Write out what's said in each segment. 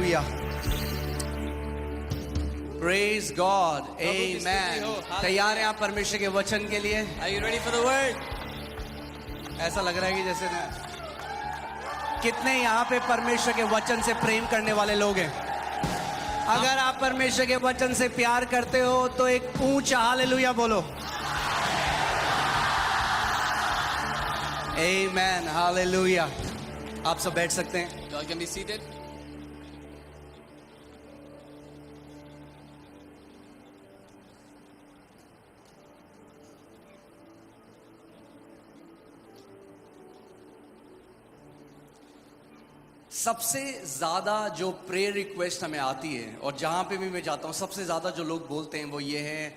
Hallelujah, praise God, आमेन। तैयार हैं आप परमेश्वर के वचन के लिए? Are you ready for the word? ऐसा लग रहा है कि जैसे ना, कितने यहाँ पे परमेश्वर के वचन से प्रेम करने वाले लोग हैं? अगर आप परमेश्वर के वचन से प्यार करते हो तो एक ऊंचा हालेलुया बोलो। आमेन, हालेलुया। आप सब बैठ सकते हैं। You all can be seated. सबसे ज्यादा जो प्रेयर रिक्वेस्ट हमें आती है और जहां पे भी मैं जाता हूं, सबसे ज्यादा जो लोग बोलते हैं वो ये है,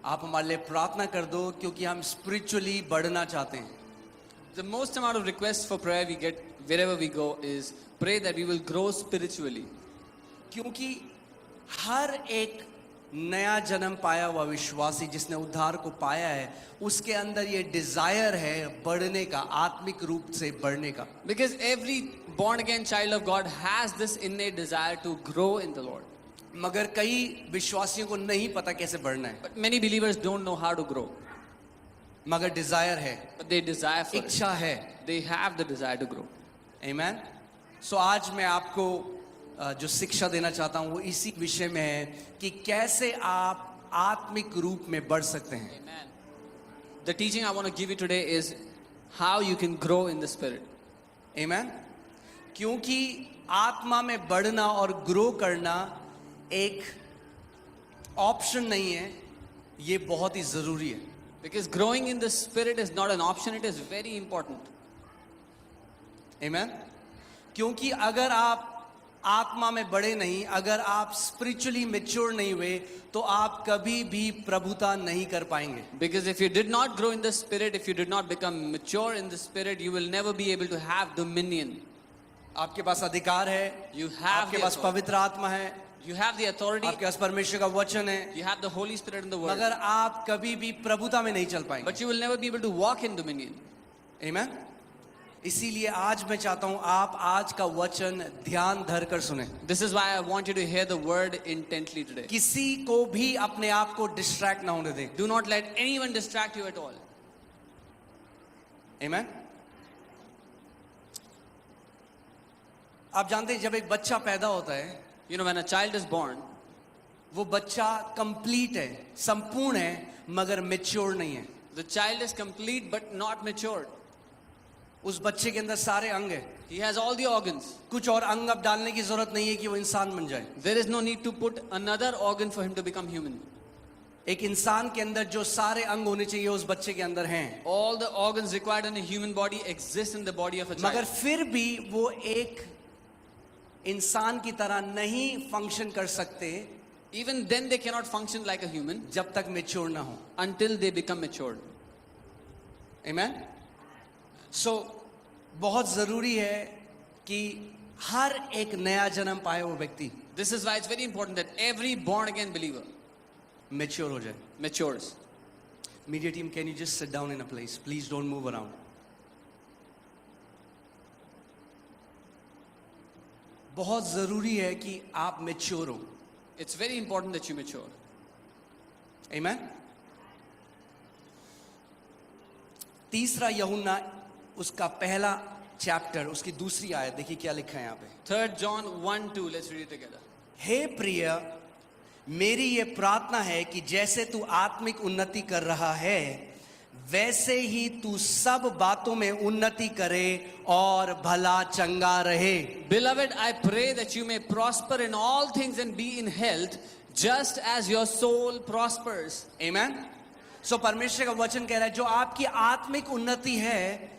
आप हमारे लिए प्रार्थना कर दो क्योंकि हम स्पिरिचुअली बढ़ना चाहते हैं। The most amount of requests for prayer we get wherever we go is pray that we will grow spiritually. क्योंकि हर एक नया जन्म पाया हुआ विश्वासी जिसने उद्धार को पाया है, उसके अंदर ये डिजायर है बढ़ने का, आत्मिक रूप से बढ़ने का। Because every born again child of God has this innate desire to grow in the Lord. मगर कई विश्वासियों को नहीं पता कैसे बढ़ना है, But many believers don't know how to grow. मगर डिजायर है, But they desire for it. इच्छा है। They have the desire to grow. आमेन। सो आज मैं आपको जो शिक्षा देना चाहता हूं वो इसी विषय में है कि कैसे आप आत्मिक रूप में बढ़ सकते हैं। Amen. The teaching I want to give you today is how you can grow in the Spirit. आमेन। क्योंकि आत्मा में बढ़ना और ग्रो करना एक ऑप्शन नहीं है, ये बहुत ही जरूरी है। Because growing in the Spirit is not an option, it is very important. आमेन। क्योंकि अगर आप आत्मा में बढ़े नहीं, अगर आप स्पिरिचुअली मैच्योर नहीं हुए, तो आप कभी भी प्रभुता नहीं कर पाएंगे। Because if you did not grow in the Spirit, if you did not become mature in the Spirit, you will never be able to have dominion. आपके पास अधिकार है, You have आपके the पास authority. पवित्र आत्मा है, You have the authority, आपके पास परमेश्वर का वचन है, you have the Holy Spirit in the Word, मगर आप कभी भी प्रभुता में नहीं चल पाएंगे। but you will never be able to walk in dominion. आमेन। इसीलिए आज मैं चाहता हूं आप आज का वचन ध्यान धर कर सुने। This is why I want you to hear the Word intently today. किसी को भी अपने आप को डिस्ट्रैक्ट ना होने दें। Do not let anyone distract you at all. आमेन। आप जानते हैं जब एक बच्चा पैदा होता है, You know, when a child is born, वो बच्चा कंप्लीट है, संपूर्ण है, मगर मैच्योर नहीं है। the child is complete but not matured. उस बच्चे के अंदर सारे अंग है, He has all the organs. कुछ और अंग अब डालने की जरूरत नहीं है कि वो इंसान बन जाए। There is no need to put another organ for him to become human. एक इंसान के अंदर जो सारे अंग होने चाहिए उस बच्चे के अंदर हैं, All the organs required in a human body exist in the body of a child. मगर फिर भी वो एक इंसान की तरह नहीं फंक्शन कर सकते Even then they cannot function like a human जब तक मैच्योर ना हो। until they become matured. आमेन। सो बहुत जरूरी है कि हर एक नया जन्म पाए वो व्यक्ति This is why it's very important that every born again believer mature हो जाए। matures. Media team, can you just sit down in a place, please don't move around. बहुत जरूरी है कि आप मैच्योर हो। It's very important that you mature. आमेन। तीसरा यूहन्ना उसका पहला चैप्टर, उसकी दूसरी आयत देखिए क्या लिखा है यहाँ पे। 3 John 1:2, let's read it together. हे प्रिय, मेरी ये प्रार्थना है कि जैसे तू आत्मिक उन्नति कर रहा है वैसे ही तू सब बातों में उन्नति करे और भला चंगा रहे। Beloved, I pray that you may prosper in all things and be in health just as your soul prospers. आमेन। सो परमेश्वर का वचन कह रहा है जो आपकी आत्मिक उन्नति है,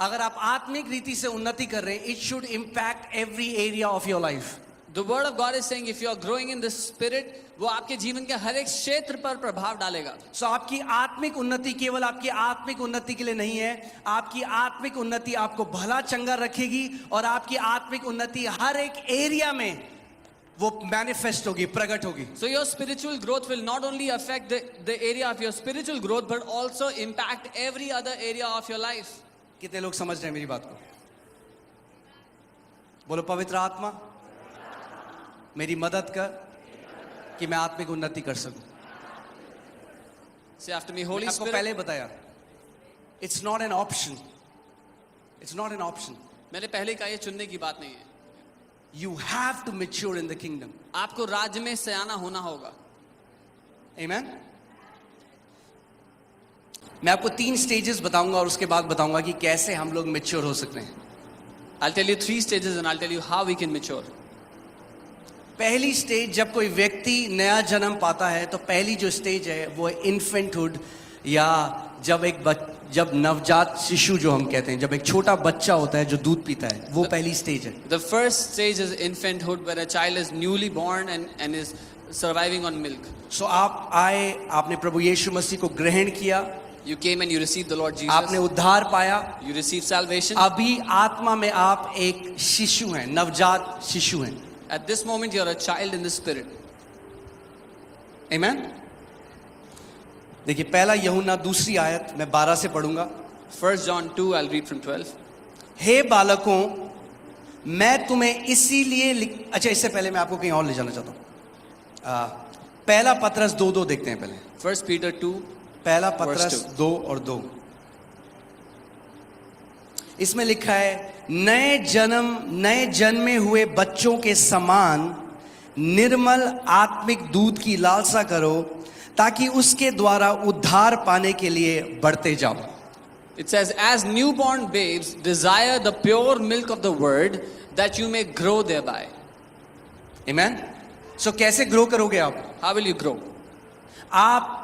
अगर आप आत्मिक रीति से उन्नति कर रहे हैं, it should impact every area of your life. The word of God is saying if you are growing in the Spirit, वो आपके जीवन के हर एक क्षेत्र पर प्रभाव डालेगा। सो आपकी आत्मिक उन्नति केवल आपकी आत्मिक उन्नति के लिए नहीं है, आपकी आत्मिक उन्नति आपको भला चंगा रखेगी और आपकी आत्मिक उन्नति हर एक एरिया में वो मैनिफेस्ट होगी, प्रकट होगी। So your spiritual growth will not only affect the area of your spiritual growth but also impact every other area of your life. कितने लोग समझ रहे हैं मेरी बात को? बोलो पवित्र आत्मा, मेरी मदद कर कि मैं आत्मिक उन्नति कर सकूं। Say after me, Holy आपको Spirit. पहले ही बताया, it's not an option, it's not an option. मैंने पहले ही कहा ये चुनने की बात नहीं है। You have to mature in the kingdom. आपको राज्य में सयाना होना होगा। आमेन। मैं आपको 3 स्टेजेस बताऊंगा और उसके बाद बताऊंगा कि कैसे हम लोग मैच्योर हो सकते हैं। I'll tell you 3 stages and I'll tell you how we can mature. पहली स्टेज, जब कोई व्यक्ति नया जन्म पाता है तो पहली जो स्टेज है वो है इन्फेंटहुड, या जब नवजात शिशु जो हम कहते हैं, जब एक छोटा बच्चा होता है जो दूध पीता है, वो पहली स्टेज है। The first stage is infanthood, where a child is newly born and is surviving on milk. सो आप आए, आपने प्रभु यीशु मसीह को ग्रहण किया, You came and you received the Lord आपने Jesus. उद्धार पाया, You received salvation. अभी आत्मा में आप एक शिशु हैं, नवजात शिशु हैं। At this moment, you're a child in the spirit. आमेन। देखिए पहला यूहन्ना 2 आयत मैं 12 से पढ़ूंगा। 1 John 2, I'll read from 12. हे बालकों, मैं तुम्हें इसीलिए अच्छा, इससे पहले मैं आपको कहीं और ले जाना चाहता हूं। पहला पत्रस 2:2 देखते हैं पहले। 1 Peter 2. पहला पत्रस Verse 2. 2 और 2, इसमें लिखा है, नए जन्मे हुए बच्चों के समान निर्मल आत्मिक दूध की लालसा करो, ताकि उसके द्वारा उद्धार पाने के लिए बढ़ते जाओ। It says, as newborn babes, desire the pure milk of the word, that you may grow thereby. आमेन। सो कैसे ग्रो करोगे आप? How will you grow? आप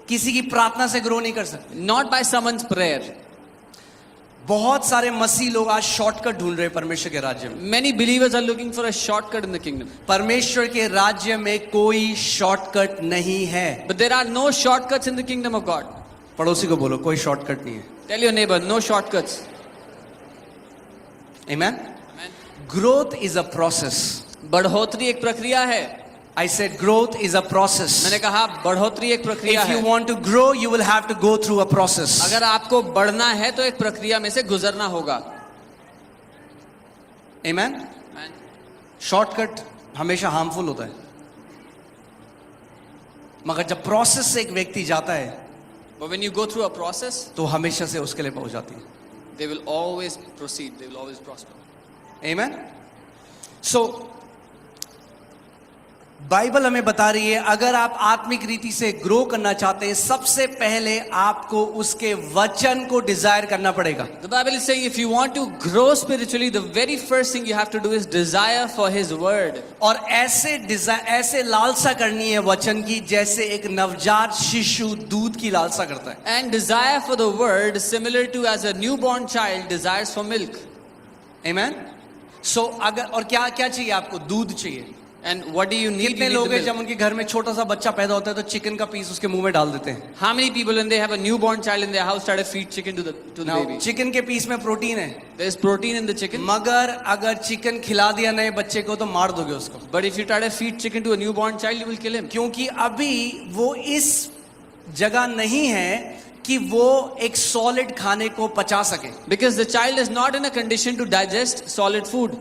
किसी की प्रार्थना से ग्रो नहीं कर सकते। Not by someone's prayer. बहुत सारे मसीह लोग आज शॉर्टकट ढूंढ रहे हैं परमेश्वर के राज्य में। Many believers are looking for a shortcut in the kingdom. परमेश्वर के राज्य में कोई शॉर्टकट नहीं है। But there are no shortcuts in the kingdom of God. पड़ोसी को बोलो, कोई शॉर्टकट नहीं है। Tell your neighbor, no shortcuts. Amen. Amen. Growth is a process. बढ़ोतरी एक प्रक्रिया है। I said growth is a process. मैंने कहा बढ़ोतरी एक प्रक्रिया If you है। want to grow, you will have to go through a process. अगर आपको बढ़ना है तो एक प्रक्रिया में से गुजरना होगा। Amen. Amen. शॉर्टकट हमेशा हार्मफुल होता है, मगर जब प्रोसेस से एक व्यक्ति जाता है But when you go through a process, तो हमेशा से उसके लिए पहुंच जाती है। they will always proceed. They will always prosper. Amen. So Bible हमें बता रही है, अगर आप आत्मिक रीति से ग्रो करना चाहते हैं, सबसे पहले आपको उसके वचन को डिजायर करना पड़ेगा। The Bible is saying if you want to grow spiritually, the very first thing you have to do is desire for His word. और ऐसे लालसा करनी है वचन की, जैसे एक नवजात शिशु दूध की लालसा करता है। And desire for the word similar to as a newborn child desires for milk. Amen. So अगर और क्या क्या चाहिए आपको? दूध चाहिए। And what do you need? कितने You need लोग the हैं milk. जब उनके घर में छोटा सा बच्चा पैदा होता है तो चिकन का पीस उसके मुंह में डाल देते हैं। How many people when they have a newborn child in their house try to feed chicken to the baby? Chicken के पीस में प्रोटीन है, There is protein in the chicken. मगर अगर चिकन खिला दिया नए बच्चे को तो मार दोगे उसको, But if you try to feed chicken to a newborn child, you will kill him. क्योंकि अभी वो इस जगह नहीं है कि वो एक सॉलिड खाने को पचा सके। Because the child is not in a condition to digest solid food.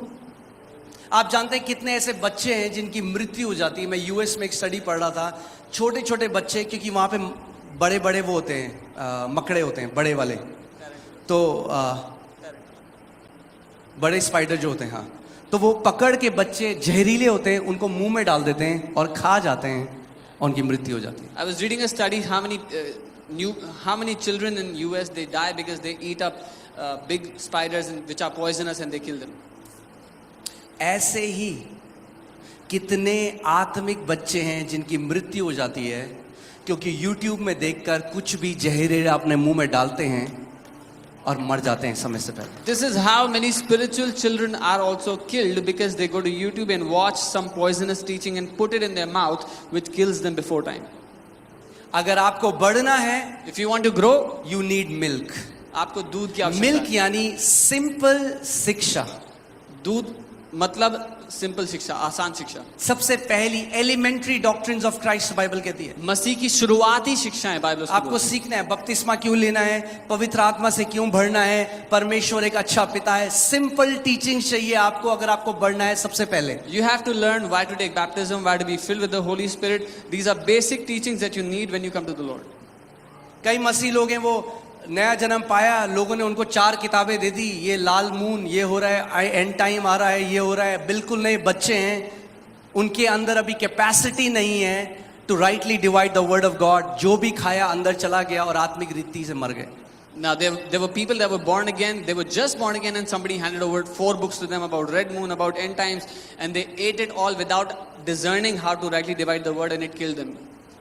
आप जानते हैं कितने ऐसे बच्चे हैं जिनकी मृत्यु हो जाती है। मैं यूएस में एक स्टडी पढ़ रहा था, छोटे छोटे बच्चे, क्योंकि वहां पे बड़े बड़े वो होते हैं, मकड़े होते हैं बड़े वाले, तो बड़े स्पाइडर जो होते हैं, हाँ, तो वो पकड़ के बच्चे जहरीले होते हैं, उनको मुंह में डाल देते हैं और खा जाते हैं और उनकी मृत्यु हो जाती है। I was reading a study how many children in US they die because they eat up big spiders which are poisonous and they kill them. ऐसे ही कितने आत्मिक बच्चे हैं जिनकी मृत्यु हो जाती है क्योंकि YouTube में देखकर कुछ भी जहरीला अपने मुंह में डालते हैं और मर जाते हैं समय से पहले। This is how many spiritual children are also killed because they go to YouTube and watch some poisonous teaching and put it in their mouth which kills them before time. अगर आपको बढ़ना है, If you want to grow, you need milk. आपको दूध की आवश्यकता milk है। यानी सिंपल शिक्षा। दूध मतलब सिंपल शिक्षा, आसान शिक्षा। सबसे पहली elementary doctrines of Christ Bible कहती है। मसीह की शुरुआती शिक्षाएं बाइबल उसको आपको बोलती सीखना है बपतिस्मा क्यों लेना है, पवित्र आत्मा से क्यों भरना है, परमेश्वर एक अच्छा पिता है। सिंपल टीचिंग चाहिए आपको अगर आपको बढ़ना है सबसे पहले। है। You have to learn why to take baptism, why to be filled with the Holy Spirit. These are basic teachings that you need when you come to the Lord. कई मसीह लोग हैं वो नया जन्म पाया, लोगों ने उनको 4 किताबें दे दी, ये लाल मून, ये हो रहा है, एंड टाइम आ रहा है, ये हो रहा है। बिल्कुल नहीं, बच्चे हैं, उनके अंदर अभी कैपेसिटी नहीं है to rightly divide the word of God. जो भी खाया अंदर चला गया और आत्मिक रीति से मर गए। Now there were people that were born again. They were just born again, and somebody handed over 4 books to them about red moon, about end times, and they ate it all without discerning how to rightly divide the word, and it killed them.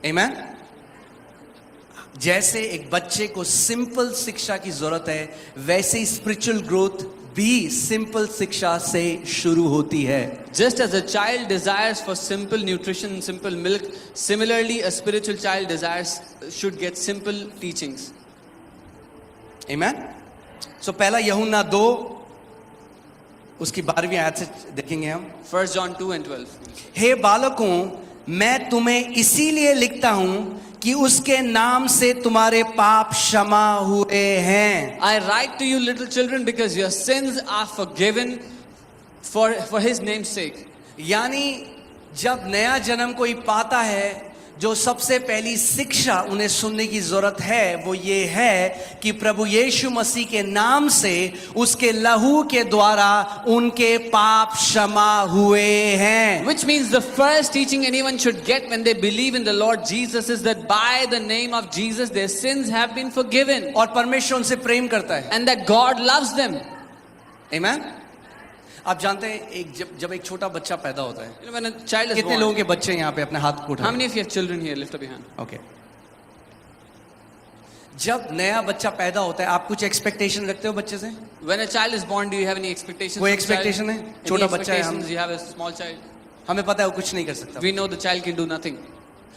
आमेन। जैसे एक बच्चे को simple शिक्षा की जरूरत है, वैसे ही spiritual growth भी सिंपल शिक्षा से शुरू होती है। Just as a child desires for simple nutrition, simple milk, similarly a spiritual child desires should get simple teachings. आमेन। सो पहला यूहन्ना 2 उसकी 12वीं आयत से देखेंगे हम। 1 John 2 and 12. हे बालकों, मैं तुम्हें इसीलिए लिखता हूं कि उसके नाम से तुम्हारे पाप क्षमा हुए हैं। I write to you, little children, because your sins are forgiven for his name's sake. यानी जब नया जन्म कोई पाता है, जो सबसे पहली शिक्षा उन्हें सुनने की जरूरत है वो ये है कि प्रभु यीशु मसीह के नाम से, उसके लहू के द्वारा उनके पाप क्षमा हुए हैं। Which means the first teaching anyone should get when they believe in the Lord Jesus is that by the name of Jesus their sins have been forgiven. और परमेश्वर उनसे प्रेम करता है। And that God loves them. आमेन। आप जानते हैं जब एक छोटा बच्चा पैदा होता है, You know, when a child is कितने born, लोगों के बच्चे यहाँ पे अपने हाथ को how उठाएं? many of you have children here? Lift up your hand. Okay. जब नया बच्चा पैदा होता है, आप कुछ एक्सपेक्टेशन रखते हो बच्चे से? When a child is born, do you have any expectations? कोई for the child? expectation है? Any छोटा बच्चा है हम। expectations? You have a small child. हमें पता है वो कुछ नहीं कर सकता। We know the child can do nothing.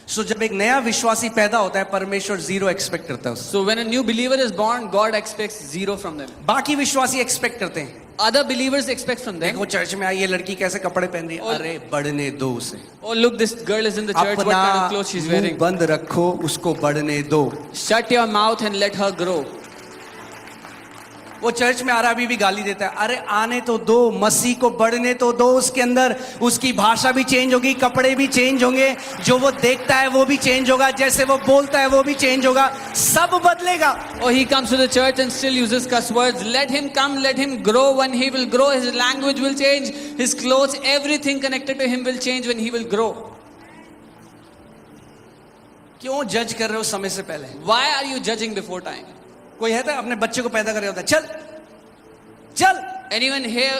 सो जब एक नया विश्वासी पैदा होता है, परमेश्वर 0 एक्सपेक्ट करता है उससे। So when a new believer is born, God expects 0 from them. बाकी विश्वासी एक्सपेक्ट करते हैं, Other believers expect from them. देखो चर्च में आई ये लड़की कैसे कपड़े पहन रही है, और- अरे बढ़ने दो उसे। Oh, look, this girl is in the church. What अपना kind of clothes she's मुंह wearing? बंद रखो, उसको बढ़ने दो। Shut your mouth and let her grow. वो चर्च में आ रहा अभी भी गाली देता है, अरे आने तो दो, मसीह को बढ़ने तो दो। उसके अंदर उसकी भाषा भी चेंज होगी, कपड़े भी चेंज होंगे, जो वो देखता है वो भी चेंज होगा, जैसे वो बोलता है वो भी चेंज होगा, सब बदलेगा। Oh, he comes to the church and still uses cuss words. Let him come, let him grow. When he will grow, his language will change, his clothes, everything connected to him will change when he will grow. क्यों जज कर रहे हो समय से पहले? Why are you judging before time? कोई है तो अपने बच्चे को पैदा कर रहा होता है, चल चल, Anyone here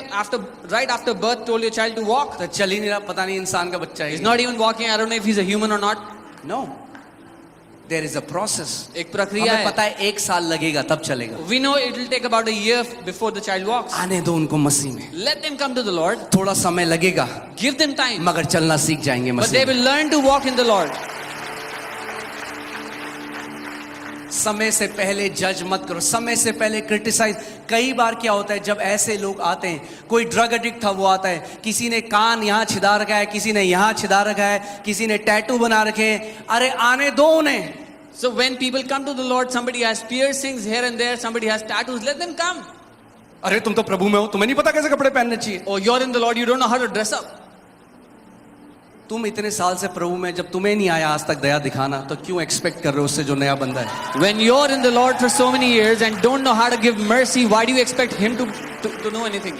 right after birth told your child to walk? तो चल ही नहीं रहा, पता नहीं इंसान का बच्चा He's है। not even walking. I don't know if he's a human or not. No, there is a process. एक प्रक्रिया हमें है. पता है 1 साल लगेगा तब चलेगा। We know it will take about a year before the child walks. आने दो उनको मसीह में, Let them come to the Lord. थोड़ा समय लगेगा, Give them time. मगर चलना सीख जाएंगे But they मसीह में। will learn to walk in the Lord. समय से पहले जज मत करो, समय से पहले क्रिटिसाइज। कई बार क्या होता है जब ऐसे लोग आते हैं, कोई ड्रग एडिक्ट था वो आता है, किसी ने कान यहाँ छिदा रखा है, किसी ने यहाँ छिदा रखा है, किसी ने टैटू बना रखे हैं, अरे आने दो उन्हें। So when people come to the Lord, somebody has piercings here and there, somebody has tattoos, let them come. अरे तुम तो प्रभु में हो, तुम्हें नहीं पता कैसे कपड़े पहनने चाहिए। Oh, you're in the Lord, you don't know how to dress up. तुम इतने साल से प्रभु में, जब तुम्हें नहीं आया आज तक दया दिखाना, तो क्यों एक्सपेक्ट कर रहे हो उससे जो नया बंदा है? When you're in the Lord for so many years and don't know how to give mercy, why do you expect Him to know anything?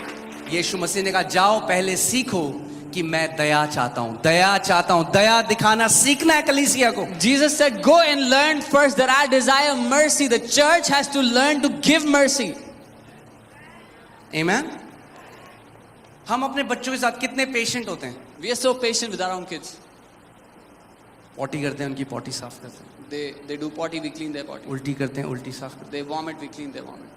यीशु मसीह ने कहा जाओ पहले सीखो कि मैं दया चाहता हूं, दया चाहता हूं, दया दिखाना सीखना है कलीसिया को। Jesus said, go and learn first that I desire mercy. The church has to learn to give mercy. आमेन। हम अपने बच्चों के साथ कितने पेशेंट होते हैं। We are so patient with our own kids. Potty करते हैं, उनकी पॉटी साफ करते हैं, They do potty, we clean their potty. उल्टी करते हैं, उल्टी साफ करते They vomit, we clean their vomit. हैं,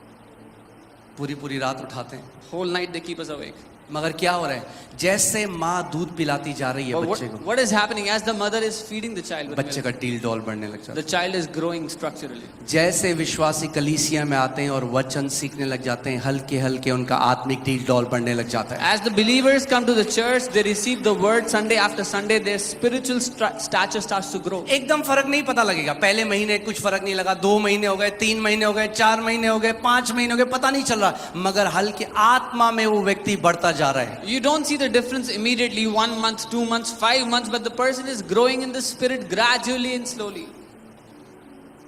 पूरी पूरी रात उठाते हैं, Whole night they keep us awake. मगर क्या हो रहा है, जैसे माँ दूध पिलाती जा रही है But बच्चे को, what is happening as the mother is feeding the child with बच्चे milk, का टील डॉल बढ़ने लग जाता the child is growing structurally. है। जैसे विश्वासी कलीसिया में आते हैं और वचन सीखने लग जाते हैं, हल्के हल्के उनका आत्मिक टील डॉल बढ़ने लग जाता है। As the believers come to the church, they receive the word Sunday after Sunday, their spiritual stature starts to grow. एकदम फर्क नहीं पता लगेगा, पहले महीने कुछ फर्क नहीं लगा, 2 महीने हो गए, 3 महीने हो गए, 4 महीने हो गए, 5 महीने हो गए, पता नहीं चल रहा, मगर हल्के आत्मा में वो व्यक्ति बढ़ता जा रहा है। You don't see the difference immediately, 1 month, 2 months, 5 months, but the person is growing in the spirit gradually and slowly.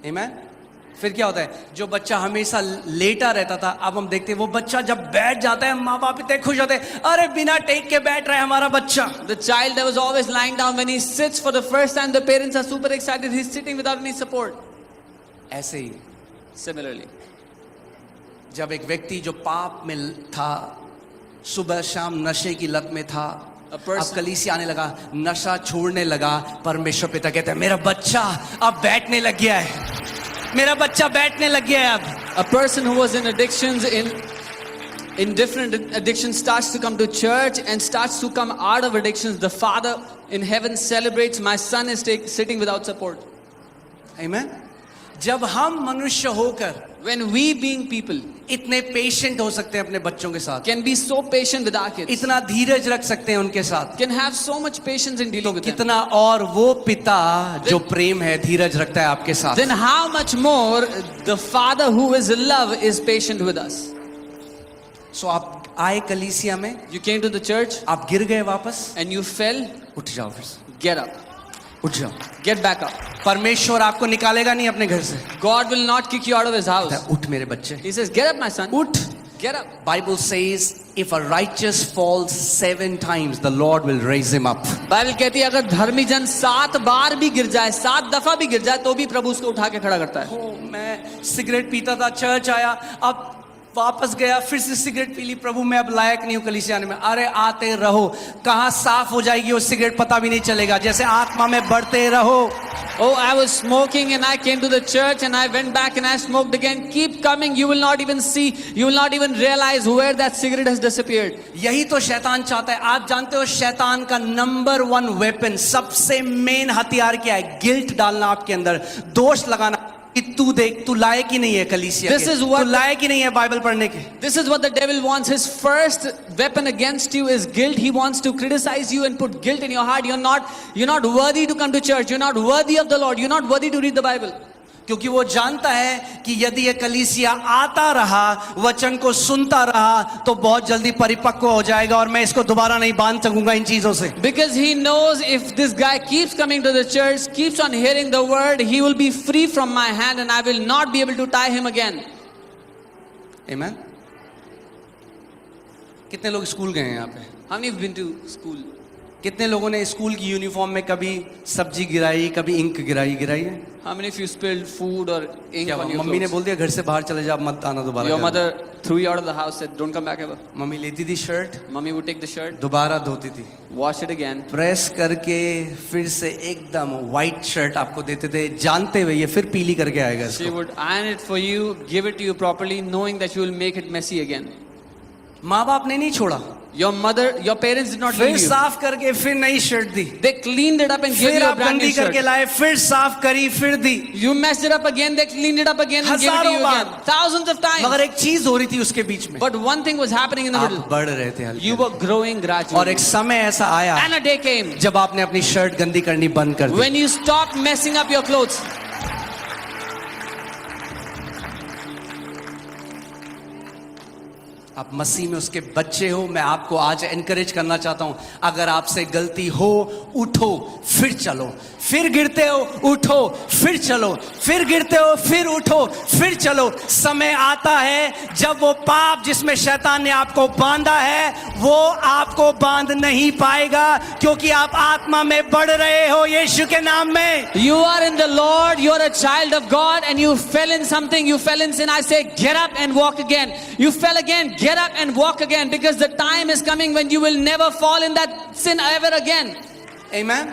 Amen? फिर क्या होता है, जो बच्चा हमेशा लेटा रहता था, अब हम देखते हैं वो बच्चा जब बैठ जाता है, माँ बाप इतने खुश होते हैं, अरे बिना टेक के बैठ रहा है हमारा बच्चा। The child that was always lying down, when he sits for the first time, the parents are super excited, he's sitting without any support. ऐसे ही Similarly, जब एक व्यक्ति जो पाप में था, सुबह शाम नशे की लत में था, अब कलीसिया आने लगा, नशा छोड़ने लगा, परमेश्वर पिता कहते हैं मेरा बच्चा अब बैठने लग गया है, मेरा बच्चा बैठने लग गया है अब। a person who was in addictions, in different addictions, starts to come to church and starts to come out of addictions. The Father in heaven celebrates, my son is sitting without support. Amen? जब हम मनुष्य होकर When we being people इतने patient हो सकते हैं अपने बच्चों के साथ, can be so patient with our kids, इतना धीरज रख सकते हैं उनके साथ, can have so much patience in dealing with them, कितना और वो पिता जो प्रेम है धीरज रखता है आपके साथ, then how much more the Father who is love is patient with us. सो आप आए कलीसिया में, You came to the church आप गिर गए वापस, and you fell, उठ जाओ, फिर से get up, उठ जाओ। get back up. परमेश्वर आपको निकालेगा नहीं अपने घर से, God will not kick you out of his house. उठ मेरे बच्चे, He says, get up my son, उठ। get up. Bible says if a righteous falls 7 times the Lord will raise him up. Bible कहती है अगर धर्मी जन 7 बार भी गिर जाए, 7 दफा भी गिर जाए, तो भी प्रभु उसको उठा के खड़ा करता है। मैं सिगरेट पीता था, चर्च आया, अब वापस गया, फिर से सिगरेट पी ली, प्रभु मैं अब लायक नहीं हूं कलीसिया आने में। अरे आते रहो, कहां साफ हो जाएगी वो सिगरेट पता भी नहीं चलेगा, जैसे आत्मा में बढ़ते रहो। Oh, I was smoking and I came to the church and I went back and I smoked again. Keep coming, you will not even see, you will not even realize where that cigarette has disappeared. यही तो शैतान चाहता है। आप जानते हो शैतान का नंबर 1 वेपन, सबसे मेन हथियार क्या है? गिल्ट डालना आपके अंदर, दोष लगाना कि तू देख, तू लायक ही नहीं है कलीसिया के, तू लायक ही नहीं है बाइबल पढ़ने के। This is what the devil wants. His first weapon against you is guilt. He wants to criticize you and put guilt in your heart. You're not worthy to come to church. You're not worthy of the Lord. You're not worthy to read the Bible. क्योंकि वो जानता है कि यदि ये कलीसिया आता रहा, वचन को सुनता रहा, तो बहुत जल्दी परिपक्व हो जाएगा और मैं इसको दोबारा नहीं बांध सकूंगा इन चीजों से। Because he knows if this guy keeps coming to the church, keeps on hearing the word, he will be free from my hand and I will not be able to tie him again. Amen? कितने लोग school गए हैं यहाँ पे? How many have been to school? कितने लोगों ने school की यूनिफॉर्म में कभी सब्जी गिराई, कभी इंक गिराई है? How many of you spilled food or ink क्या on your मम्मी ने clothes? बोल दिया घर से बाहर चले जा, मत आना दोबारा? Your mother threw you out of the house, said don't come back ever. Mummy लेती थी shirt, Mummy would take the shirt, दोबारा धोती थी, wash it again, प्रेस करके फिर से एकदम व्हाइट शर्ट आपको देते थे, जानते हुए ये फिर पीली करके आएगा she इसको। would iron it for you, give it to you properly, knowing that you will make it messy again. माँ बाप ने नहीं छोड़ा, Your parents did not फिर leave you. साफ करके फिर नई shirt the, They cleaned it up and gave फिर you a आप brand new गंदी करके shirt. लाए, फिर साफ करी, फिर दी। You messed it up again, they cleaned it up again and gave it to हजारों you bar. again. Thousands of times. मगर एक चीज हो रही थी उसके बीच में, But one thing was happening in the आप middle. बढ़ रहे थे हल्के, You were growing और gradually. एक समय ऐसा आया And a day came जब आपने अपनी शर्ट गंदी करनी बंद कर दी। when you stopped messing up your clothes. आप मसीह में उसके बच्चे हो, मैं आपको आज एनकरेज करना चाहता हूं, अगर आपसे गलती हो, उठो फिर चलो, फिर गिरते हो उठो फिर चलो, फिर गिरते हो फिर उठो फिर चलो। समय आता है जब वो पाप जिसमें शैतान ने आपको बांधा है वो आपको बांध नहीं पाएगा, क्योंकि आप आत्मा में बढ़ रहे हो यीशु के नाम में। You are in the Lord, you are a child of God and you fell in something, you fell in sin. I say get up and walk again. You fell again, get up and walk again, because the time is coming when you will never fall in that sin ever again. Amen?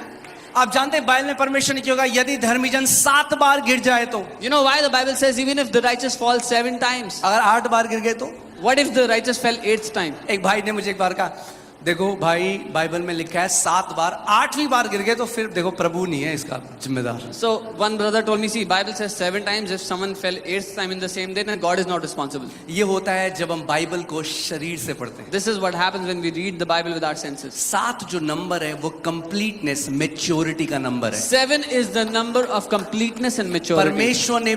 आप जानते हैं Bible में परमेश्वर ने क्या होगा यदि धर्मी जन 7 बार गिर जाए तो? You know why the Bible says even if the righteous fall 7 times? अगर 8 बार गिर गए तो? What if the righteous fell 8th time? एक भाई ने मुझे एक बार कहा, देखो भाई बाइबल में लिखा है 7 बार, 8वीं बार गिर गए तो फिर देखो प्रभु नहीं है इसका जिम्मेदार. So one brother told me, see, Bible says 7 times. If someone fell 8th time in the same day, then God is not responsible. ये होता है जब हम बाइबल को शरीर से पढ़ते हैं. This is what happens when we read the Bible with our senses. 7 जो नंबर है वो कंप्लीटनेस, मैच्योरिटी का नंबर है. 7 is the number of completeness and maturity. परमेश्वर ने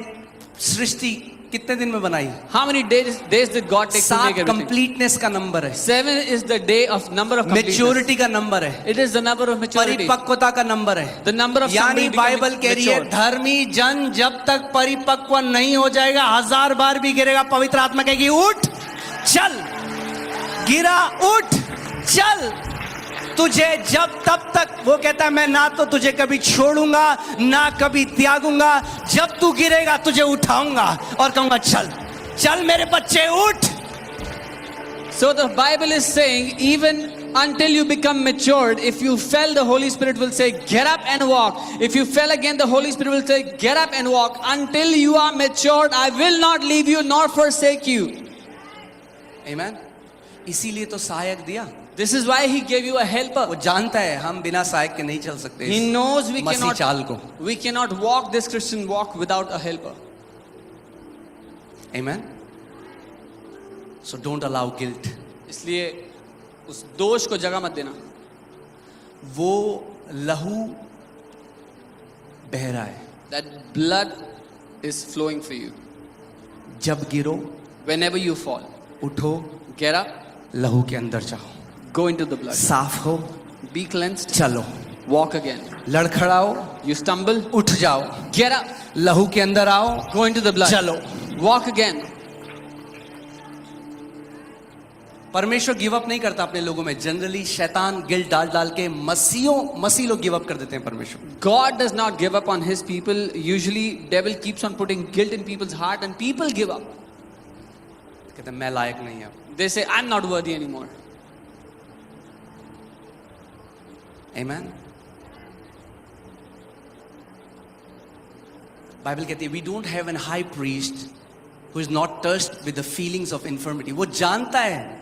सृष्टि कितने दिन में बनाई? How many days did God take to 7 make everything? Completeness का नंबर है. 7 is the day of number of completeness. Maturity का नंबर है. It is the number of maturity. परिपक्वता का नंबर है. The number of यानी somebody बाइबल becoming कह रही है mature. धर्मी जन जब तक परिपक्व नहीं हो जाएगा 1000 बार भी गिरेगा, पवित्र आत्मा कहेगी उठ चल, गिरा उठ चल. तुझे जब तब तक वो कहता है मैं ना तो तुझे कभी छोड़ूंगा ना कभी त्यागूंगा, जब तू गिरेगा तुझे उठाऊंगा और कहूंगा चल चल मेरे बच्चे उठ. So the Bible is saying, even until you become matured, if you fell, the Holy Spirit will say, get up and walk. If you fell again, the Holy Spirit will say, get up and walk. Until you are matured, I will not leave you nor forsake you. Amen. इसीलिए तो सहायक दिया. This is why He gave you a helper. वो जानता है हम बिना सहायक के नहीं चल सकते. He knows we मसीह चाल को. cannot walk this Christian walk without a helper. Amen. So don't allow guilt. इसलिए उस दोष को जगह मत देना. वो लहू बह रहा है. That blood is flowing for you. जब गिरो Whenever you fall, उठो, get up, लहू के अंदर जाओ, go into the blood. साफ हो, Be cleansed, चलो, walk again. लड़खड़ाओ, You stumble, उठ जाओ, get up, लहू के अंदर आओ, go into the blood. चलो. Walk again. परमेश्वर गिव अप नहीं करता अपने लोगों में. जनरली शैतान गिल्ट डाल डाल के मसीह लोग गिव अप कर देते हैं परमेश्वर. God does not give up on His people. Usually, devil keeps on putting guilt in people's heart, and people give up. कहते हैं मैं लायक नहीं हूं. They say, "I'm not worthy anymore." Amen. Bible कहती है we don't have an high priest who is not touched with the feelings of infirmity. वो जानता है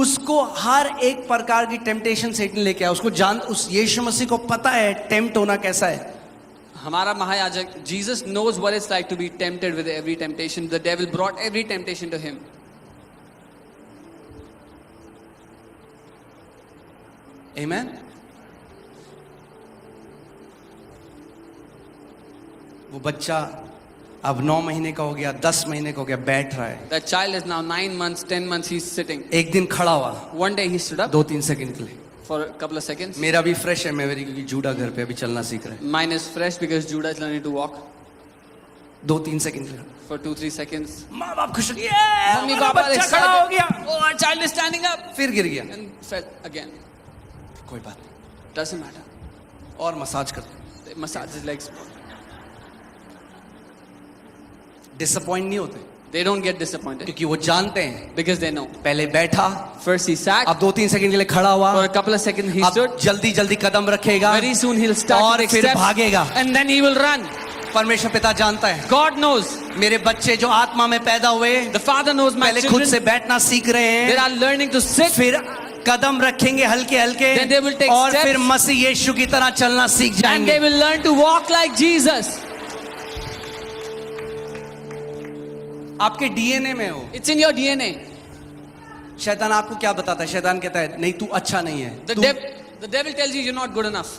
उसको हर एक प्रकार की टेम्पटेशन सेटन लेके आया. उसको उस यीशु मसीह को पता है टेम्प्ट होना कैसा है. हमारा महायाजक Jesus knows what it's like to be tempted with every temptation. The devil brought every temptation to Him. Amen. वो बच्चा अब 9 महीने का हो गया, 10 महीने का हो गया, बैठ रहा है. That child is now 9 months, 10 months. He's sitting. एक दिन खड़ा हुआ One day he stood up 2-3 second के लिए. for a couple of seconds. मेरा भी फ्रेश है, मैं मेरी क्योंकि जूडा घर पे अभी चलना सीख रहा है. Mine is fresh because Judah is learning to walk 2-3 second के लिए for 2-3 seconds. माँ बाप खुश हो गए, Mummy, हमारा Papa are बच्चा खड़ा हो excited. गया. Oh, our child is standing up फिर गिर गया. and fell again. कोई बात नहीं, Doesn't matter. और मसाज करते. They massage his legs. Disappoint नहीं होते They don't get disappointed क्योंकि वो जानते हैं because they know. पहले बैठा, First he sat. अब 2-3 सेकंड के लिए खड़ा हुआ, For a couple of seconds he अब stood. जल्दी जल्दी कदम रखेगा Very soon he'll start और to take फिर steps भागेगा. and then he will run. परमेश्वर पिता जानता है God knows. मेरे बच्चे जो आत्मा में पैदा हुए The Father knows my पहले खुद से children. बैठना सीख रहे They हैं, are learning to sit. फिर कदम रखेंगे हल्के हल्के Then they will take और steps. फिर मसीह यीशु की तरह चलना सीख And they जाएंगे. will learn to walk like Jesus. आपके डीएनए में हो. It's in your DNA. शैतान आपको क्या बताता है? शैतान कहता है नहीं तू अच्छा नहीं है, The devil tells you you're not good enough.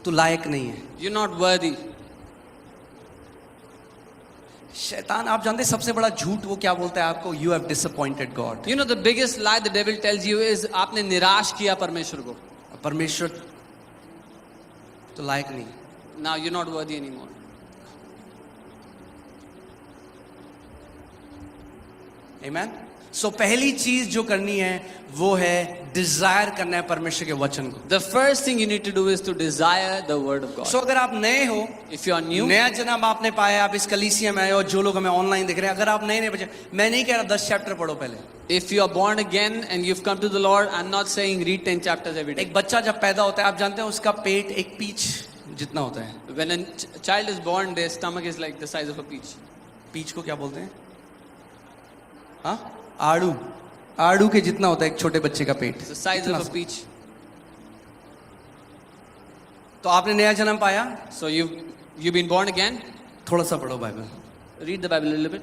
तू लायक नहीं है. You're not worthy. शैतान आप जानते हैं सबसे बड़ा झूठ वो क्या बोलता है आपको? You have disappointed God. You know the biggest lie the devil tells you is आपने निराश किया परमेश्वर को. परमेश्वर तो लायक नहीं. Now you're not worthy anymore. Amen. So पहली चीज जो करनी है वो है डिजायर करना है परमेश्वर के वचन को. The first thing you need to do is to desire the word of God. So अगर आप नए हो, If you are new, नया जन्म आपने पाया, आप इस कलीसिया में आए हो, जो लोग हमें ऑनलाइन देख रहे हैं, अगर आप नए बच्चे, मैं नहीं कह रहा 10 चैप्टर पढ़ो पहले. if you are born again and you've come to the Lord, I'm not saying read 10 chapters every day. एक बच्चा जब पैदा होता है आप जानते हैं उसका पेट एक पीच जितना होता है. When a child is born, their stomach is like the size of a peach. Peach को क्या बोलते हैं? हाँ, आड़ू, आड़ू के जितना होता है एक छोटे बच्चे का पेट। It's the size इतना of a सा। peach. तो आपने नया जन्म पाया, So you've been born again. थोड़ा सा पढ़ो Bible, Read the Bible a little bit.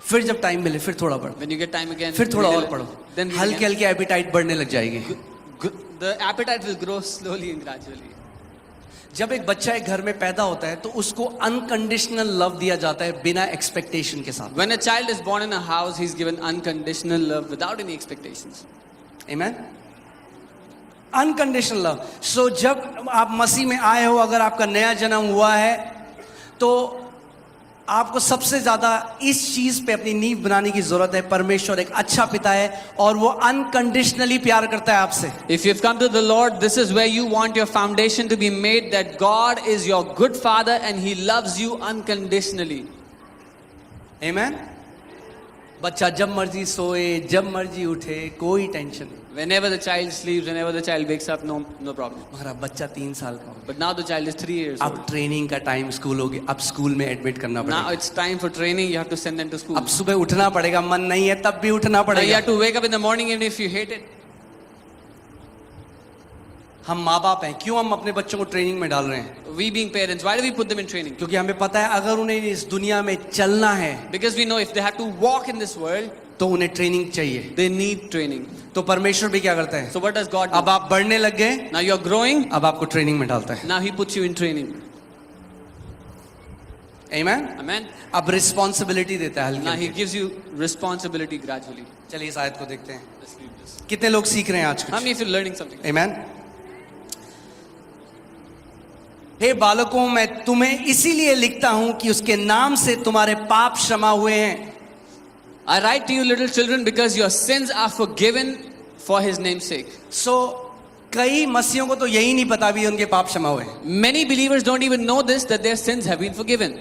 फिर जब टाइम मिले फिर थोड़ा पढ़ो, When you get time again, फिर थोड़ा read और it. पढ़ो, Then read हल्के again. हल्के एपिटाइट बढ़ने लग जाएगी। The appetite will grow slowly and gradually. जब एक बच्चा एक घर में पैदा होता है तो उसको अनकंडीशनल लव दिया जाता है बिना एक्सपेक्टेशन के साथ। When a child is born in a house, he's given unconditional love without any expectations. Amen? Unconditional love. So जब आप मसीह में आए हो, अगर आपका नया जन्म हुआ है तो आपको सबसे ज्यादा इस चीज पे अपनी नींव बनाने की जरूरत है। परमेश्वर एक अच्छा पिता है और वो अनकंडीशनली प्यार करता है आपसे। If you've come to the Lord, this is where you want your foundation to be made, that God is your good father and he loves you unconditionally. Amen? बच्चा जब मर्जी सोए, जब मर्जी उठे, कोई टेंशन नहीं। Whenever the child sleeps, whenever the child wakes up, no problem. हमारा बच्चा 3 साल का हो गया, But now the child is 3 years अब old. ट्रेनिंग का टाइम स्कूल हो गया, अब स्कूल में एडमिट करना Now पड़ेगा। it's time for training, you have to send them to school. अब सुबह उठना पड़ेगा, मन नहीं है तब भी उठना Now you पड़ेगा। have to wake up in the morning even if you hate it. हम माँ बाप हैं, क्यों हम अपने बच्चों को ट्रेनिंग में डाल रहे हैं? We being parents, why do we put them in training? क्योंकि हमें पता है अगर उन्हें इस दुनिया में चलना है Because we know if they have to walk in this world, तो उन्हें ट्रेनिंग चाहिए। they need training. तो परमेश्वर भी क्या करता है? So what does God do? अब आप बढ़ने लग गए, Now you're growing, अब आपको ट्रेनिंग में डालता है। now he puts you in training. Amen? Amen? अब रिस्पॉन्सिबिलिटी देता है Now हल्की he हल्की। gives you responsibility gradually. चलिए इस आयत को देखते हैं। Let's read this. कितने लोग सीख रहे हैं आज How कुछ? many of you are learning something? Amen? हे बालकों, मैं तुम्हें इसीलिए लिखता हूं कि उसके नाम से तुम्हारे पाप क्षमा हुए हैं। I write to you little children because your sins are forgiven for his name's sake. सो कई मसीहों को तो यही नहीं पता भी उनके पाप क्षमा हुए। Many believers don't even know this, that their sins have been forgiven.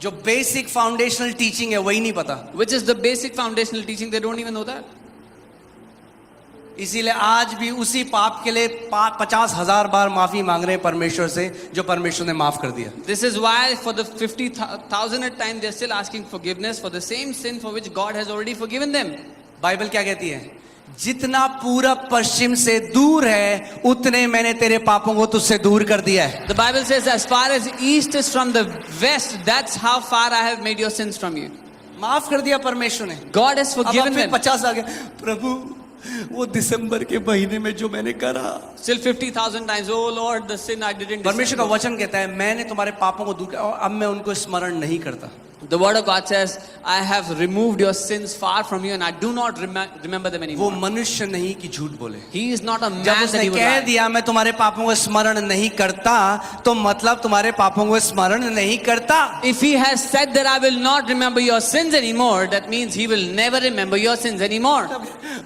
जो बेसिक फाउंडेशनल टीचिंग है वही नहीं पता। Which is the basic foundational teaching, they don't even know that. इसीलिए आज भी उसी पाप के लिए 50,000 बार माफी मांग रहे हैं परमेश्वर से जो परमेश्वर ने माफ कर दिया। This is why for the 50,000th time they're still asking forgiveness for the same sin for which God has already forgiven them. Bible क्या कहती है? जितना पूरब पश्चिम से दूर है उतने मैंने तेरे पापों को तुझसे दूर कर दिया है। The Bible says as far as east is from the west, that's how far I have made your sins from you. माफ कर दिया परमेश्वर ने। God has अब forgiven फिर them. 50 आ गया, प्रभु वो दिसंबर के महीने में जो मैंने करा। Still 50,000 times, oh Lord, the sin I did in परमेश्वर का December. वचन कहता है मैंने तुम्हारे पापों को दूर किया और अब मैं उनको स्मरण नहीं करता। The word of God says, I have removed your sins far from you and I do not remember them वो anymore. मनुष्य नहीं कि झूठ बोले। He is not a man जब that उसने he will कह lie. दिया मैं तुम्हारे पापों को स्मरण नहीं करता तो मतलब तुम्हारे पापों को स्मरण नहीं करता। If he has said that I will not remember your sins anymore, that means he will never remember your sins anymore.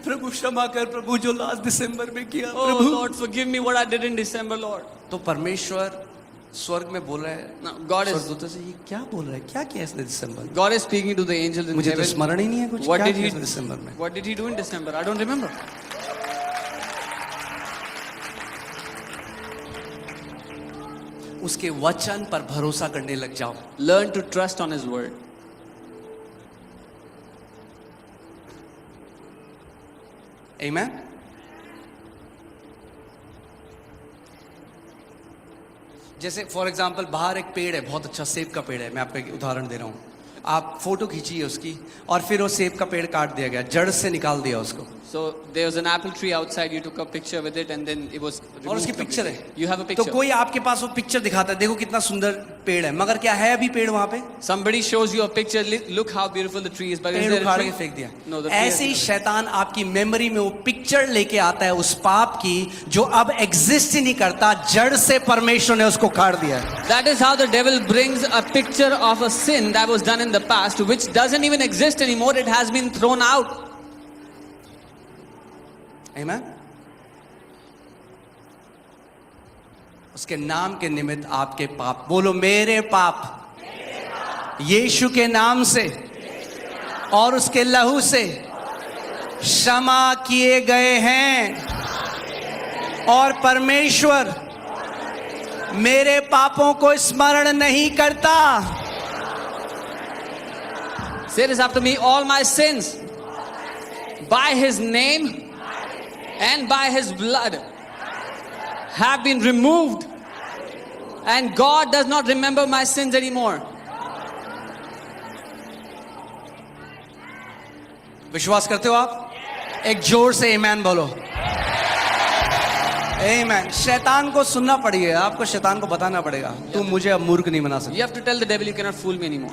प्रभु क्षमा कर, प्रभु जो लास्ट दिसंबर में किया Oh Prabhu. Lord, forgive me what I did in December, Lord. तो परमेश्वर स्वर्ग में बोल रहा है, Now, God is स्वर्गदूतों से ये क्या बोल रहा है, क्या किया इसने दिसंबर में? God is speaking to the angels in मुझे तो heaven. स्मरण ही नहीं है कुछ। What क्या did किया he इसने दिसंबर में? What did he do in December? I don't remember. उसके वचन पर भरोसा करने लग जाओ। Learn to trust on his word. Amen? जैसे फॉर एग्जाम्पल बाहर एक पेड़ है, बहुत अच्छा सेब का पेड़ है, मैं आपको एक उदाहरण दे रहा हूँ। आप फोटो खींचिए उसकी और फिर वो सेब का पेड़ काट दिया गया, जड़ से निकाल दिया उसको। So there was an apple tree outside. You took a picture with it, and then it was और removed उसकी पिक्चर completely. है। You have a तो picture. कोई आपके पास वो पिक्चर दिखाता है, देखो कितना सुंदर पेड़ है, मगर क्या है अभी पेड़ वहां पे? Somebody shows you a picture. Look how beautiful the tree is. But is पेड़ there a उखाड़ tree? के फेंक दिया। No, the tree has ऐसे ही no- शैतान आपकी मेमोरी में वो पिक्चर लेके आता है उस पाप की जो अब एग्जिस्ट ही नहीं करता, जड़ से परमेश्वर ने उसको काट दिया है। That is how the devil brings a picture of a sin that was done in the past, which doesn't even exist anymore. It has been thrown out. Amen? उसके नाम के निमित्त आपके पाप, बोलो मेरे पाप यीशु के नाम से और उसके लहू से क्षमा किए गए हैं और परमेश्वर मेरे पापों को स्मरण नहीं करता। Say this after me. All my sins, by His name and by His blood, have been removed, and God does not remember my sins anymore. विश्वास करते हो आप? एक जोर से आमेन बोलो। आमेन। शैतान को सुनना पड़ेगा, आपको शैतान को बताना पड़ेगा, तुम मुझे अब मूर्ख नहीं बना सकते। You have to tell the devil, you cannot fool me anymore.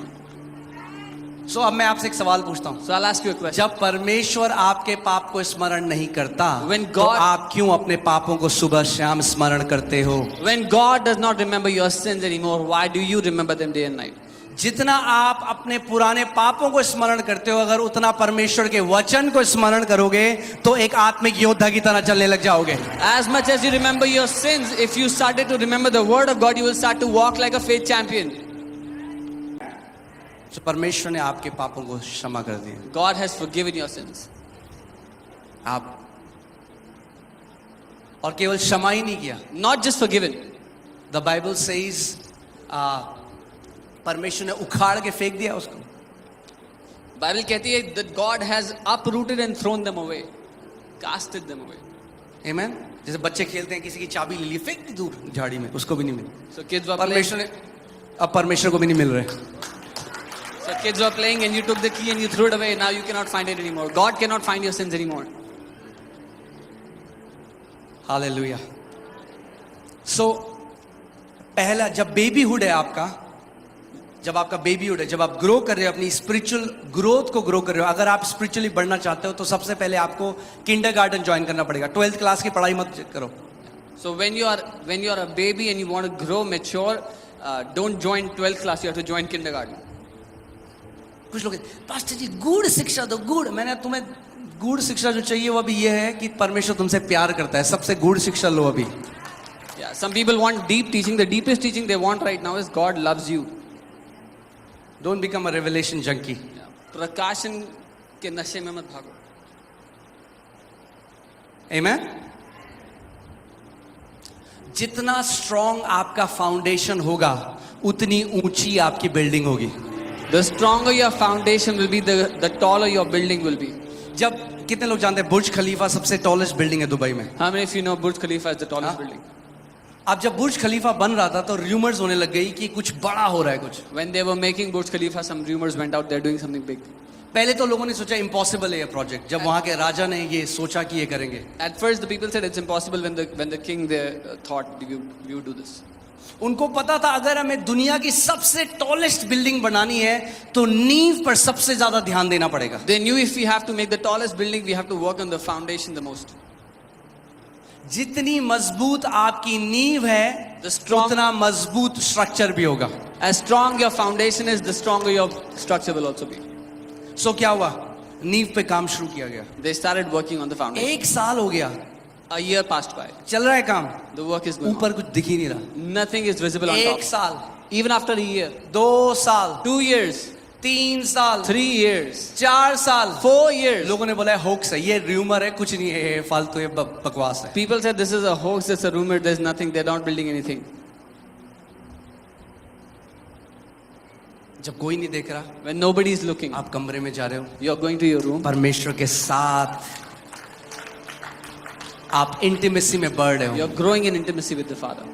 सो अब मैं आपसे एक सवाल पूछता हूँ। So I'll ask you a question. जब परमेश्वर आपके पाप को स्मरण नहीं करता, When तो God- आप क्यों अपने पापों को सुबह शाम स्मरण करते हो? When God does not remember your sins anymore, why do you remember them day and night? जितना आप अपने पुराने पापों को स्मरण करते हो, अगर उतना परमेश्वर के वचन को स्मरण करोगे तो एक आत्मिक योद्धा की तरह चलने लग जाओगे। As much as you remember your sins, if you started to remember the word of God, you will start to walk like a faith champion. तो परमेश्वर ने आपके पापों को क्षमा कर दिया। God has forgiven your sins. आप और केवल क्षमा ही नहीं किया, Not just forgiven. The Bible says परमेश्वर ने उखाड़ के फेंक दिया उसको। Bible कहती है that God has uprooted and thrown them away, casted them away. आमेन। जैसे बच्चे खेलते हैं, किसी की चाबी ले ली, फेंक दी दूर झाड़ी में, उसको भी नहीं मिली। So kids were playing. परमेश्वर ने अब परमेश्वर को भी नहीं मिल रहे। So kids were playing and you took the key and you threw it away. Now you cannot find it anymore. God cannot find your sins anymore. Hallelujah. So पहला जब बेबीहुड है आपका, जब आपका बेबीहुड है, जब आप ग्रो कर रहे हो, अपनी स्पिरिचुअल ग्रोथ को ग्रो कर रहे हो, अगर आप स्पिरिचुअली बढ़ना चाहते हो तो सबसे पहले आपको किंडरगार्टन ज्वाइन करना पड़ेगा। 12th क्लास की पढ़ाई मत करो। So when you are a baby and you want to grow mature, don't join 12th class. You have to join kindergarten. कुछ लोग पास्टर जी गुड़ शिक्षा दो, गुड़। मैंने तुम्हें गुड़ शिक्षा जो चाहिए वो अभी ये है कि परमेश्वर तुमसे प्यार करता है, सबसे गुड़ शिक्षा लो अभी। Yeah, some people want deep teaching. The deepest teaching they want right now is God loves you. Don't become a revelation junkie. प्रकाशन के नशे में मत भागो। आमेन। जितना स्ट्रॉन्ग आपका फाउंडेशन होगा उतनी ऊंची आपकी बिल्डिंग होगी। The stronger your foundation will be, the taller your building will be. जब कितने लोग जानते हैं बुर्ज खलीफा सबसे टॉलेस्ट बिल्डिंग है दुबई में? How many of you know Burj Khalifa is the tallest Huh? building? अब जब बुर्ज खलीफा बन रहा था तो रूमर्स होने लग गई कि कुछ बड़ा हो रहा है कुछ। When they were making Burj Khalifa, some rumors went out they're doing something big. पहले तो लोगों ने सोचा इम्पॉसिबल है ये प्रोजेक्ट, जब वहां के राजा ने ये सोचा कि ये करेंगे। At first, the people said it's impossible. When the king there thought you do this. उनको पता था अगर हमें दुनिया की सबसे टॉलेस्ट बिल्डिंग बनानी है तो नींव पर सबसे ज्यादा ध्यान देना पड़ेगा। They knew if we have to make the tallest building, we have to work on the foundation the most. जितनी मजबूत आपकी नींव है The strong- उतना मजबूत स्ट्रक्चर भी होगा। As strong your foundation is, the stronger your structure will also be. सो क्या हुआ? नींव पे काम शुरू किया गया। They started working on the foundation. 1 साल हो गया, A year passed by. चल रहा है काम, The work is going ऊपर on. कुछ दिख ही नहीं रहा। Nothing is visible on 1 top. साल, Even after a year, 2 साल, 2 years, 3 साल, 3 years, 4 साल, 4 years. लोगों ने बोला है होक्स है, ये र्यूमर है, कुछ नहीं है, ये फालतू है, बकवास है। People said this is a hoax, it's a rumor, there's nothing, they're not building anything. जब कोई नहीं देख रहा, When nobody is looking, आप कमरे में जा रहे हो, you're going to your room. परमेश्वर के साथ आप इंटीमेसी में बढ़ रहे हो। You're growing in intimacy with the Father.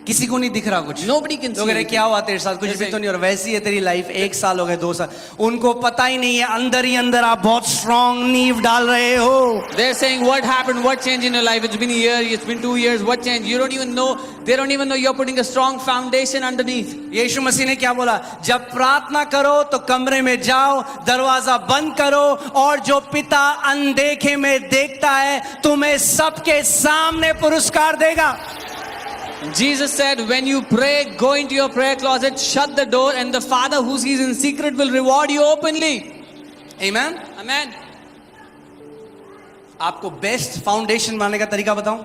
किसी को नहीं दिख रहा कुछ। Nobody can see लोग कह रहे anything. क्या हुआ तेरे साथ, कुछ भी तो नहीं हो रहा, वैसी है तेरी लाइफ। 1 साल हो गए, 2 साल, उनको पता ही नहीं है अंदर ही अंदर आप बहुत स्ट्रॉन्ग नींव डाल रहे हो। They're saying, what happened? What changed in your life? It's been a year, it's been 2 years. What changed? You don't even know. They don't even know you're putting a strong foundation underneath. यीशु मसीह ने क्या बोला? जब प्रार्थना करो तो कमरे में जाओ, दरवाजा बंद करो, और जो पिता अनदेखे में देखता है तुम्हें सबके सामने पुरस्कार देगा। Jesus said, when you pray, go into your prayer closet, shut the door, and the Father who sees in secret will reward you openly. Amen? Amen. आपको बेस्ट फाउंडेशन बनाने का तरीका बताऊं?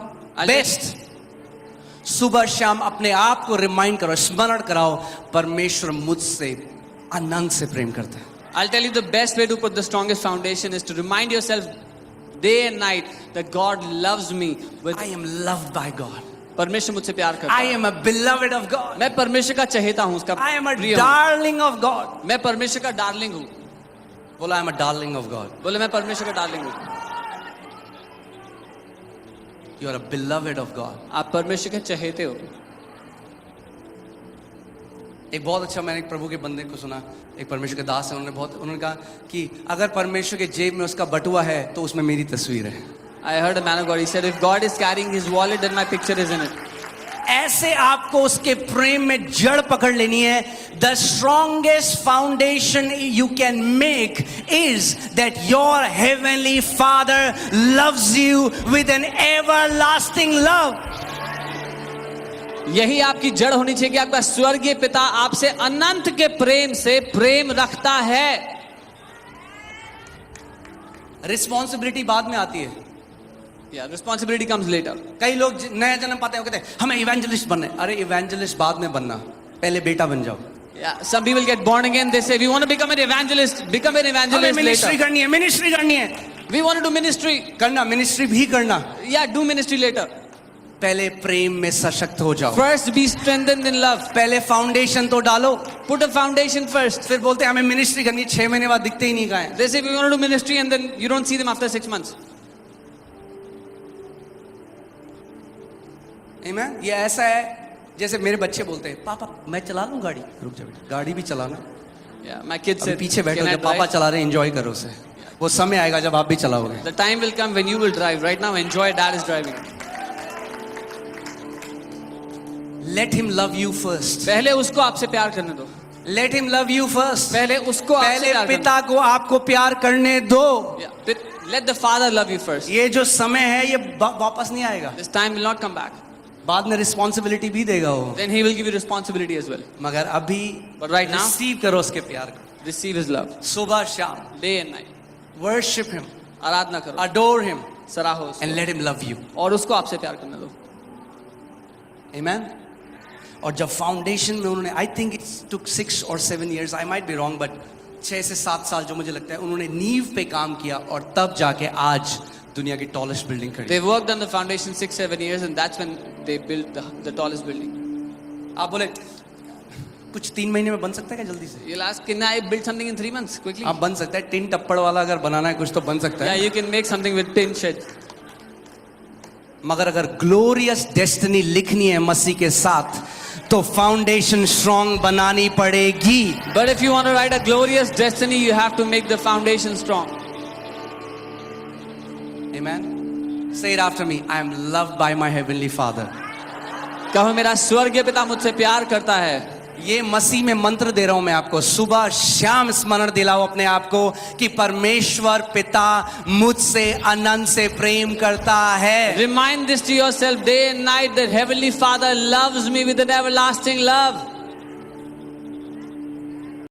बेस्ट, सुबह शाम अपने आप को रिमाइंड करो, स्मरण कराओ, परमेश्वर मुझसे अनंत से प्रेम करता है। I'll tell you the best way to put the strongest foundation is to remind yourself day and night that God loves me with. I am loved by God. परमेश्वर मुझसे प्यार करता I है। am a beloved of God. मैं परमेश्वर का चहेता हूँ, उसका I am a प्रिय हूँ। darling of God. मैं परमेश्वर का डार्लिंग हूँ। बोला I am a darling of God, बोले मैं परमेश्वर का डार्लिंग हूँ, you are a beloved of God. आप परमेश्वर के चहेते हो. एक बहुत अच्छा, मैंने एक प्रभु के बंदे को सुना, एक परमेश्वर के दास है, उन्होंने कहा कि अगर परमेश्वर के जेब में उसका बटुआ है तो उसमें मेरी तस्वीर है. I heard a man of God. He said, if God is carrying his wallet, then my picture is in it. ऐसे आपको उसके प्रेम में जड़ पकड़ लेनी है. The strongest foundation you can make is that your heavenly father loves you with an everlasting love. यही आपकी जड़ होनी चाहिए कि आपका स्वर्गीय पिता आपसे अनंत के प्रेम से प्रेम रखता है. रिस्पॉन्सिबिलिटी बाद में आती है. Yeah, responsibility comes later. कई लोग नया जन्म पाते हैं, कहते हैं हमें इवेंजलिस्ट बनना है. अरे इवेंजलिस्ट बाद में बनना, पहले बेटा बन जाओ. Yeah, some people get born again. They say, we want to become an evangelist. Become an हमें evangelist मिनिस्ट्री later. करनी है, मिनिस्ट्री करनी है. We want to do ministry. करना, मिनिस्ट्री भी करना. Yeah, do ministry later. पहले प्रेम में सशक्त हो जाओ. First, be strengthened in love. पहले फाउंडेशन तो डालो. Put a foundation first. फिर बोलते हैं हमें मिनिस्ट्री करनी है, 6 महीने बाद दिखते ही नहीं कहाँ हैं. They say, we want to do ministry, and then you don't see them after 6 months. Amen? ये ऐसा है जैसे मेरे बच्चे बोलते हैं पापा मैं चला लूं गाड़ी. रुक जा बेटा, गाड़ी भी चलाना. Yeah, my kids अभी said, पीछे बैठो, "Can I जब पापा drive?" चला रहे एंजॉय करो उसे. वो समय आएगा जब आप भी चलाओगे. The time will come when you will drive. Right now, enjoy. Dad is driving. Let him love you first. पहले उसको आपसे प्यार करने दो. Let him love you first. पहले उसको आपसे पहले प्यार करने पिता को आपको प्यार करने दो. दो. Yeah. Let the Father love you first. ये जो समय है ये वापस नहीं आएगा. This time will not come back. बाद में रिस्पॉन्सिबिलिटी भी देगा वो. Then He will give you responsibility as well. मगर अभी But right now- रिसीव करो उसके प्यार को. Receive His love. सुबह शाम Day and night. Worship him, आराधना करो. अडोर हिम सराहो उसको. And let him love you. और उसको आपसे प्यार करने दो. Amen? और जब फाउंडेशन में उन्होंने, I think it's took 6 or 7 years, I might be wrong, but 6 से 7 साल जो मुझे लगता है उन्होंने नींव पे काम किया और तब जाके आज दुनिया की टॉलेस्ट बिल्डिंग खड़ी. They worked on the foundation 6-7 years, and that's when they built the tallest building. आप बोले कुछ 3 महीने में बन सकता है क्या जल्दी से? You'll ask, can I build something in 3 months quickly? आप बन सकता है. टिन टप्पड़ वाला अगर बनाना है कुछ तो बन सकता Yeah, है. you can make something with tin shed. मगर अगर ग्लोरियस डेस्टिनी लिखनी है मसीह के साथ तो फाउंडेशन स्ट्रॉन्ग बनानी पड़ेगी. But if you want to write a glorious destiny, you have to make the foundation strong. Amen? Say it after me. I am loved by my heavenly Father. कहो मेरा स्वर्गीय पिता मुझसे प्यार करता है. ये मसीह में मंत्र दे रहा हूं मैं आपको. सुबह शाम स्मरण दिलाओ अपने आप को कि परमेश्वर पिता मुझसे अनंत से प्रेम करता है. Remind this to yourself day and night that Heavenly Father loves me with an everlasting love.